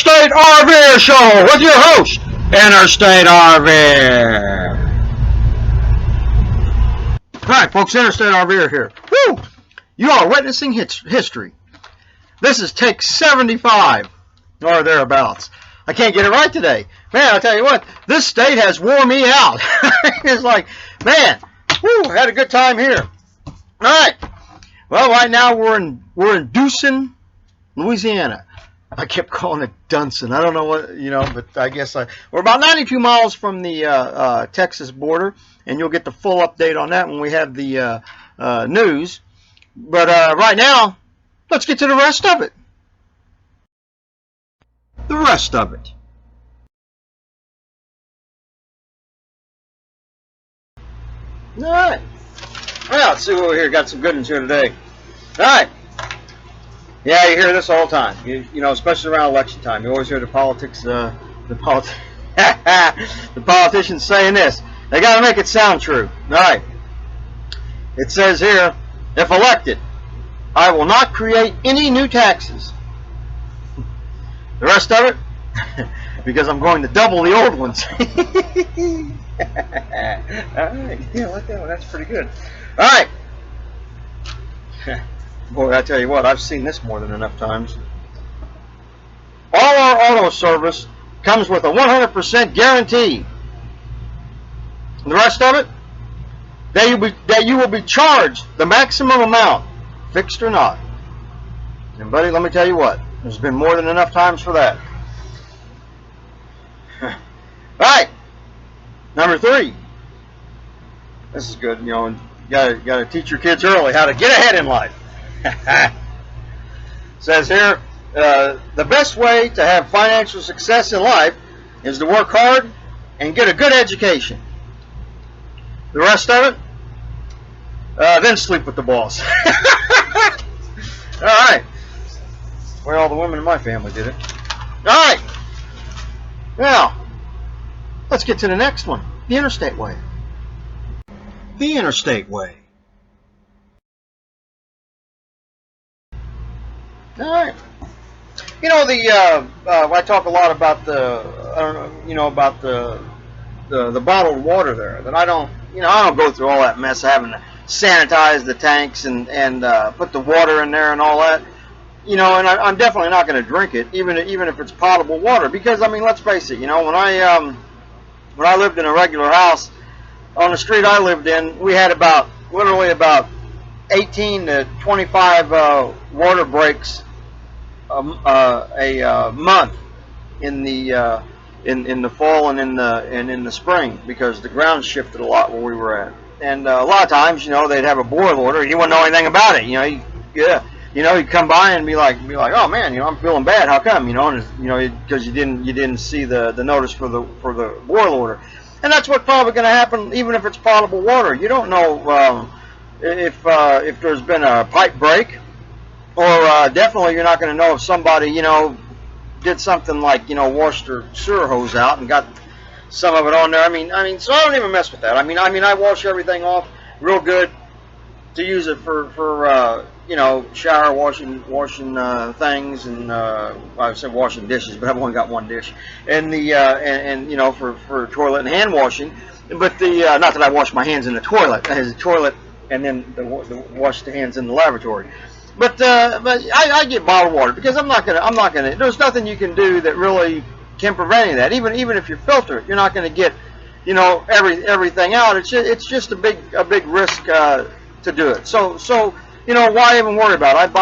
Interstate RVer Show with your host, Interstate RVer. Alright, folks, Interstate RVer here. Woo! You are witnessing history. This is take 75, or thereabouts. I can't get it right today. Man, I'll tell you what, this state has worn me out. It's like, man, woo, had a good time here. Alright, well, right now we're in Dunson, Louisiana. I kept calling it Dunson. I don't know what, but I guess we're about 92 miles from the Texas border, and you'll get the full update on that when we have the news. But right now, let's get to the rest of it. The rest of it. All right. Well, let's see what we here. Got some good ones here today. All right. Yeah, you hear this all the time. You know, especially around election time. You always hear the politicians saying this. They got to make it sound true. All right. It says here, if elected, I will not create any new taxes. The rest of it, because I'm going to double the old ones. All right. Yeah, I like that one. That's pretty good. All right. Boy, I tell you what, I've seen this more than enough times. All our auto service comes with a 100% guarantee. The rest of it, that you will be charged the maximum amount, fixed or not. And buddy, let me tell you what, there's been more than enough times for that. All right, number 3. This is good. You know, you gotta teach your kids early how to get ahead in life. Says here, the best way to have financial success in life is to work hard and get a good education. The rest of it, then sleep with the boss. All right. Well, all the women in my family did it. All right. Now, let's get to the next one. The Interstate Way. The Interstate Way. All right. You know, I talk a lot about about the bottled water there. That I don't go through all that mess of having to sanitize the tanks and put the water in there and all that. You know, and I'm definitely not going to drink it, even if it's potable water, because I mean, let's face it. You know, when I lived in a regular house on the street I lived in, we had literally about 18 to 25 water breaks a month in the fall and in the spring, because the ground shifted a lot where we were at, and a lot of times, you know, they'd have a boil order and you wouldn't know anything about it. You know, you'd come by and be like, oh man, you know, I'm feeling bad. How come? You know, and because you didn't see the notice for the boil order, and that's what's probably going to happen even if it's potable water. You don't know if there's been a pipe break. Or definitely you're not going to know if somebody, did something like, washed their sewer hose out and got some of it on there. I mean, so I don't even mess with that. I mean, I wash everything off real good to use it for shower washing things, and I said washing dishes, but I've only got one dish, and for toilet and hand washing. But not that I wash my hands in the toilet. I have a toilet and then wash the hands in the lavatory. But I get bottled water because I'm not gonna. There's nothing you can do that really can prevent any of that. Even if you filter it, you're not gonna get, everything out. It's just a big risk to do it. So why even worry about it?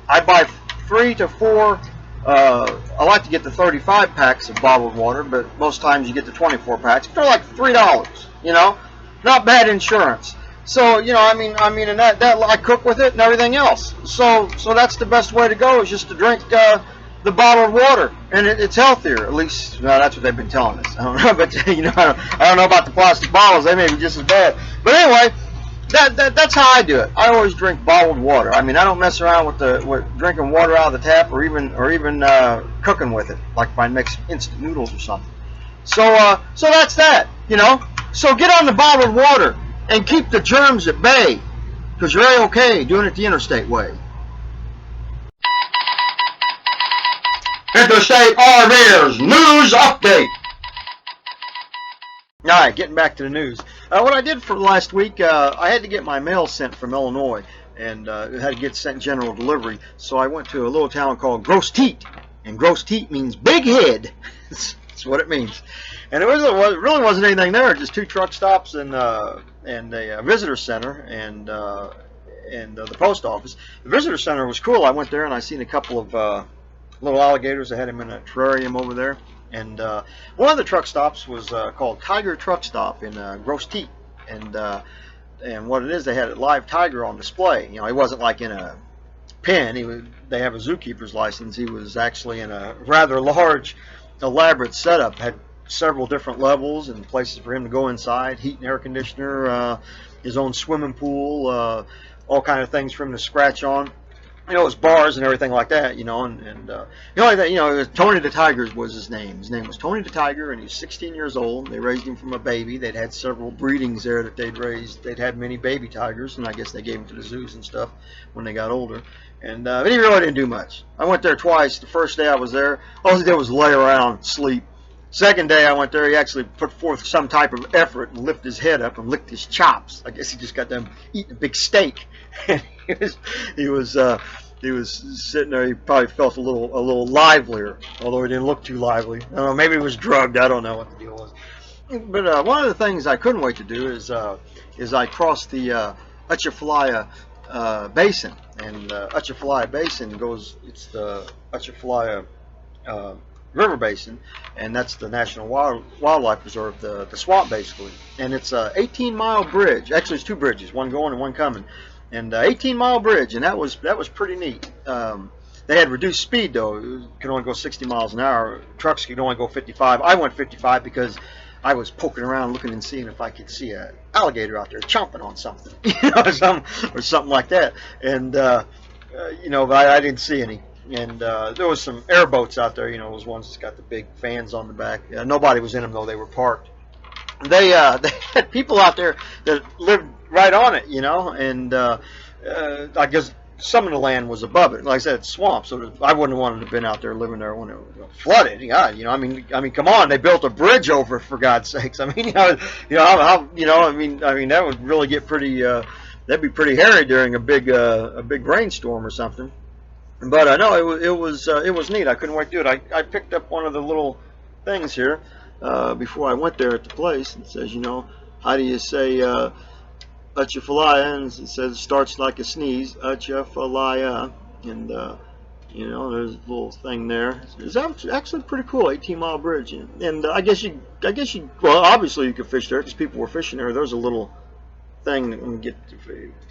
I buy 3 to 4. I like to get the 35 packs of bottled water, but most times you get the 24 packs. They're like $3. Not bad insurance. So, and that I cook with it and everything else. So that's the best way to go, is just to drink the bottled water, and it's healthier. At least, that's what they've been telling us. I don't know, but I don't know about the plastic bottles. They may be just as bad. But anyway, that's how I do it. I always drink bottled water. I mean, I don't mess around with drinking water out of the tap, or even cooking with it, like if I mix instant noodles or something. So that's that. So get on the bottled water and keep the germs at bay, because you're A-okay doing it the Interstate Way. Interstate RVer's news update. All right, getting back to the news. What I did for last week, I had to get my mail sent from Illinois, and it had to get sent general delivery. So I went to a little town called Gross Teat, and Gross Teat means big head. That's what it means. And it really wasn't anything there, just 2 truck stops and a visitor center and the post office. The visitor center was cool. I went there and I seen a couple of little alligators. I had them in a terrarium over there. And one of the truck stops was called Tiger Truck Stop in Gross Teat, and what it is, they had a live tiger on display. You know, he wasn't like in a pen. They have a zookeeper's license. He was actually in a rather large, elaborate setup. Had several different levels and places for him to go inside, heat and air conditioner, his own swimming pool, all kind of things for him to scratch on. You know, it was bars and everything like that, you know, and the only thing, you know, Tony the Tiger was his name. His name was Tony the Tiger, and he was 16 years old. They raised him from a baby. They'd had several breedings there that they'd raised. They'd had many baby tigers, and I guess they gave him to the zoos and stuff when they got older. And but he really didn't do much. I went there twice. The first day I was there, all he did was lay around, sleep. Second day I went there, he actually put forth some type of effort and lifted his head up and licked his chops. I guess he just got done eating a big steak. And he was sitting there. He probably felt a little livelier, although he didn't look too lively. I don't know, maybe he was drugged. I don't know what the deal was. But one of the things I couldn't wait to do is I crossed the Atchafalaya Basin, and Atchafalaya Basin it's the Atchafalaya River Basin, and that's the National Wildlife Preserve, the swamp basically. And it's a 18-mile bridge. Actually, it's 2 bridges, one going and one coming. And 18-mile bridge, and that was pretty neat. They had reduced speed though; it could only go 60 miles an hour. Trucks could only go 55. I went 55 because I was poking around, looking and seeing if I could see an alligator out there chomping on something, you know, or something like that. And you know, but I didn't see any. And there was some airboats out there, you know, those ones that's got the big fans on the back. Nobody was in them though; they were parked. They had people out there that lived right on it, you know, and I guess some of the land was above it. Like I said, it's swamp, so I wouldn't have wanted to have been out there living there when it was flooded. God, you know, I mean, come on, they built a bridge over it, for God's sakes. I mean, I mean, that would really get pretty. That'd be pretty hairy during a big rainstorm or something. But no, it was neat. I couldn't wait to do it. I picked up one of the little things here before I went there at the place. It says, you know, how do you say Atchafalaya? And it says, starts like a sneeze, Atchafalaya. And you know, there's a little thing there. It's actually pretty cool, 18-mile bridge. And I guess you well, obviously you could fish there because people were fishing there. There's a little thing that, let me get to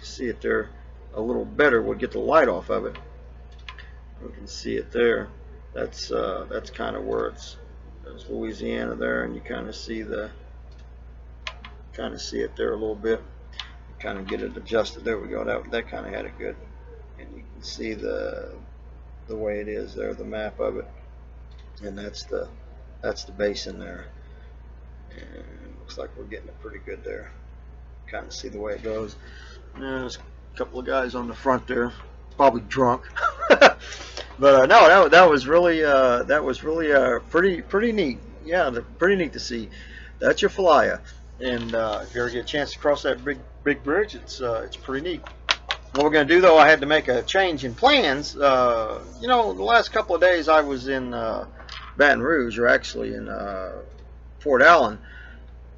see it there a little better. We'll get the light off of it. We can see it there. That's kind of where there's Louisiana there, and you kind of see it there a little bit. Kind of get it adjusted. There we go. That kind of had it good, and you can see the way it is there, the map of it, and that's the basin there. And it looks like we're getting it pretty good there. Kind of see the way it goes. And there's a couple of guys on the front there, probably drunk. But no, that was really pretty neat. Yeah, pretty neat to see. That's your Atchafalaya, and if you ever get a chance to cross that big bridge, it's pretty neat. What we're going to do though, I had to make a change in plans. You know, the last couple of days I was in Baton Rouge, or actually in Fort Allen.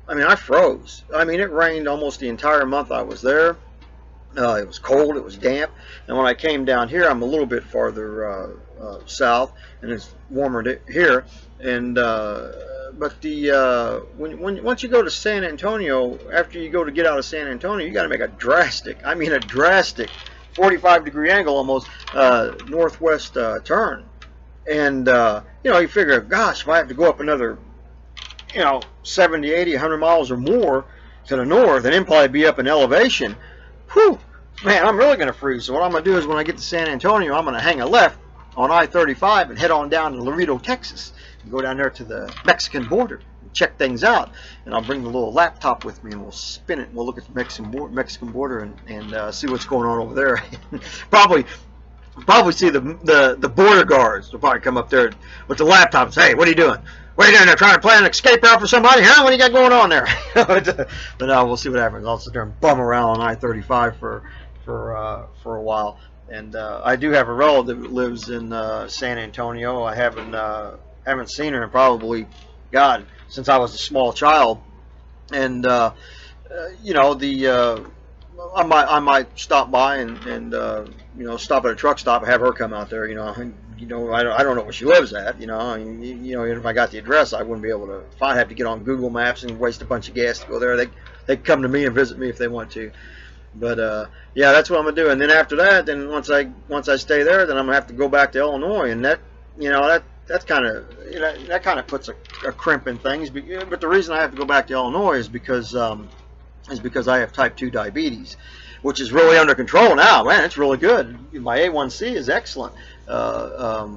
I mean, I froze. I mean, it rained almost the entire month I was there. It was cold, it was damp, and when I came down here, I'm a little bit farther south, and it's warmer here. And but once you go to San Antonio, after you go to get out of San Antonio, you got to make a drastic 45-degree angle almost northwest turn. And you know, you figure, gosh, if I have to go up another 70, 80, 100 miles or more to the north, and then probably be up in elevation. Whew, man, I'm really going to freeze. So what I'm going to do is when I get to San Antonio, I'm going to hang a left on I-35 and head on down to Laredo, Texas, and go down there to the Mexican border and check things out. And I'll bring the little laptop with me, and we'll spin it, and we'll look at the Mexican border and see what's going on over there. Probably Probably see the border guards will probably come up there with the laptops. Hey, what are you doing? What are you doing there? Trying to plan an escape route for somebody? Huh? What do you got going on there? But no, we'll see what happens. I'll sit there and bum around on I-35 for a while. And I do have a relative that lives in San Antonio. I haven't seen her in probably, God, since I was a small child. And you know, I might stop by and you know, stop at a truck stop and have her come out there. You know, I don't know where she lives at. You know, if I got the address, I wouldn't be able to. If I have to get on Google Maps and waste a bunch of gas to go there, they come to me and visit me if they want to. But yeah, that's what I'm gonna do. And then after that, then once I stay there, then I'm gonna have to go back to Illinois, and that, you know, that's kind of, you know, that kind of puts a crimp in things. But the reason I have to go back to Illinois is because I have type 2 diabetes, which is really under control now. Man, it's really good. My A1C is excellent. But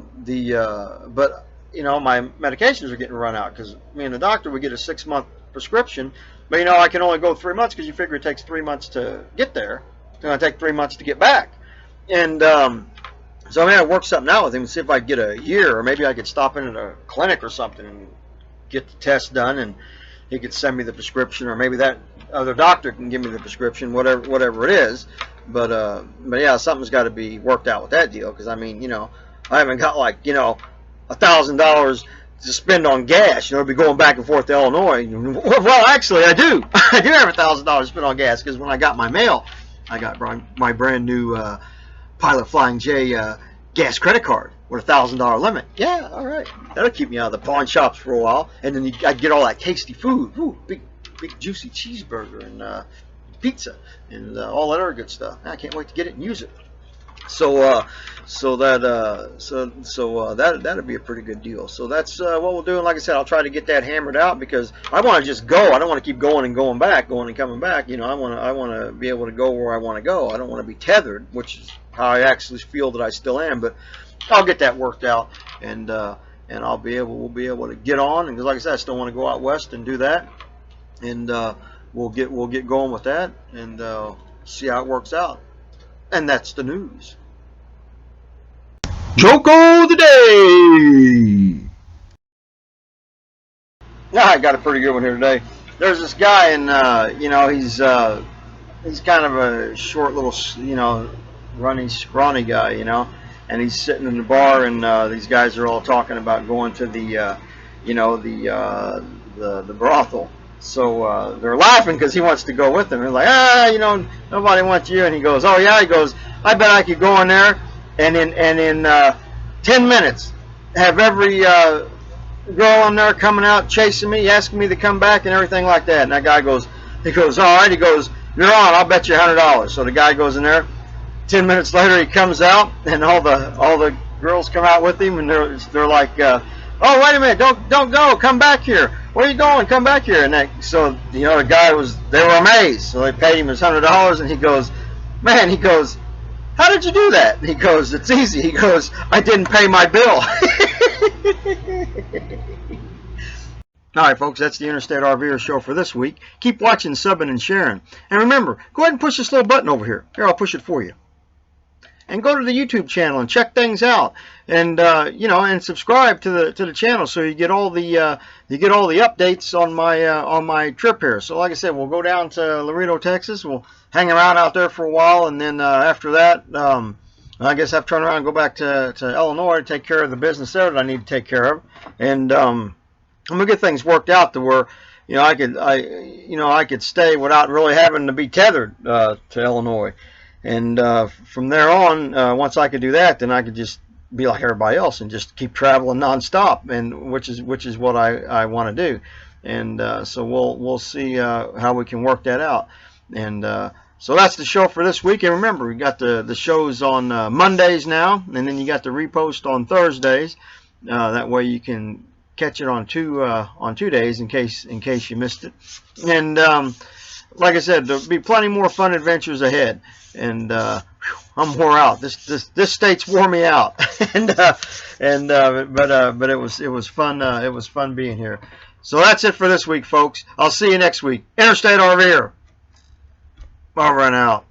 you know, my medications are getting run out because me and the doctor, we get a 6-month prescription, but you know, I can only go 3 months because you figure it takes 3 months to get there. It's going to take 3 months to get back. And so I mean, I work something out with him and see if I could get a year, or maybe I could stop in at a clinic or something and get the test done, and he could send me the prescription, or maybe that other doctor can give me the prescription, whatever it is. But yeah, something's got to be worked out with that deal, because I mean, you know, I haven't got like, you know, $1,000 to spend on gas, you know, to be going back and forth to Illinois. Well, actually, I do. I do have $1,000 to spend on gas, because when I got my mail, I got my brand new Pilot Flying J gas credit card with a $1,000 limit. Yeah, all right, that'll keep me out of the pawn shops for a while, and then I'd get all that tasty food. Ooh, big juicy cheeseburger and pizza and all that other good stuff. I can't wait to get it and use it. So that'd be a pretty good deal. So that's what we'll do. And like I said, I'll try to get that hammered out, because I want to just go. I don't want to keep going and going back, going and coming back. You know, I want to be able to go where I want to go. I don't want to be tethered, which is how I actually feel that I still am. But I'll get that worked out, and we'll be able to get on. And because like I said, I still want to go out west and do that. And we'll get going with that, and see how it works out. And that's the news. Joke of the day. Yeah, I got a pretty good one here today. There's this guy, and you know, he's kind of a short little, you know, runny, scrawny guy, you know, and he's sitting in the bar, and these guys are all talking about going to the you know, the brothel. So they're laughing because he wants to go with them. They're like, you know, nobody wants you. And he goes, oh yeah. He goes, I bet I could go in there and in 10 minutes have every girl in there coming out chasing me, asking me to come back and everything like that. And that guy goes, he goes, all right. He goes, you're on. I'll bet you $100. So the guy goes in there. 10 minutes later, he comes out, and all the girls come out with him, and they're like, oh, wait a minute, don't go, come back here. Where are you going? Come back here. And so, you know, the guy they were amazed. So they paid him his $100, and he goes, man, he goes, how did you do that? And he goes, it's easy. He goes, I didn't pay my bill. All right, folks, that's the Interstate RVer show for this week. Keep watching, subbing, and sharing. And remember, go ahead and push this little button over here. Here, I'll push it for you. And go to the YouTube channel and check things out, and you know, and subscribe to the channel so you get all the updates on my trip here. So like I said, we'll go down to Laredo, Texas. We'll hang around out there for a while, and then after that, I guess I have to turn around and go back to Illinois to take care of the business there that I need to take care of, and I'm gonna get things worked out to where, you know, I could stay without really having to be tethered to Illinois. And from there on, once I could do that, then I could just be like everybody else and just keep traveling nonstop, and which is what I want to do. And so we'll see how we can work that out. And so that's the show for this week. And remember, we got the shows on Mondays now, and then you got the repost on Thursdays. That way you can catch it on two days in case you missed it. And like I said, there'll be plenty more fun adventures ahead. And I'm wore out. This state's wore me out. but it was fun. It was fun being here. So that's it for this week, folks. I'll see you next week. Interstate RVer. Over and out.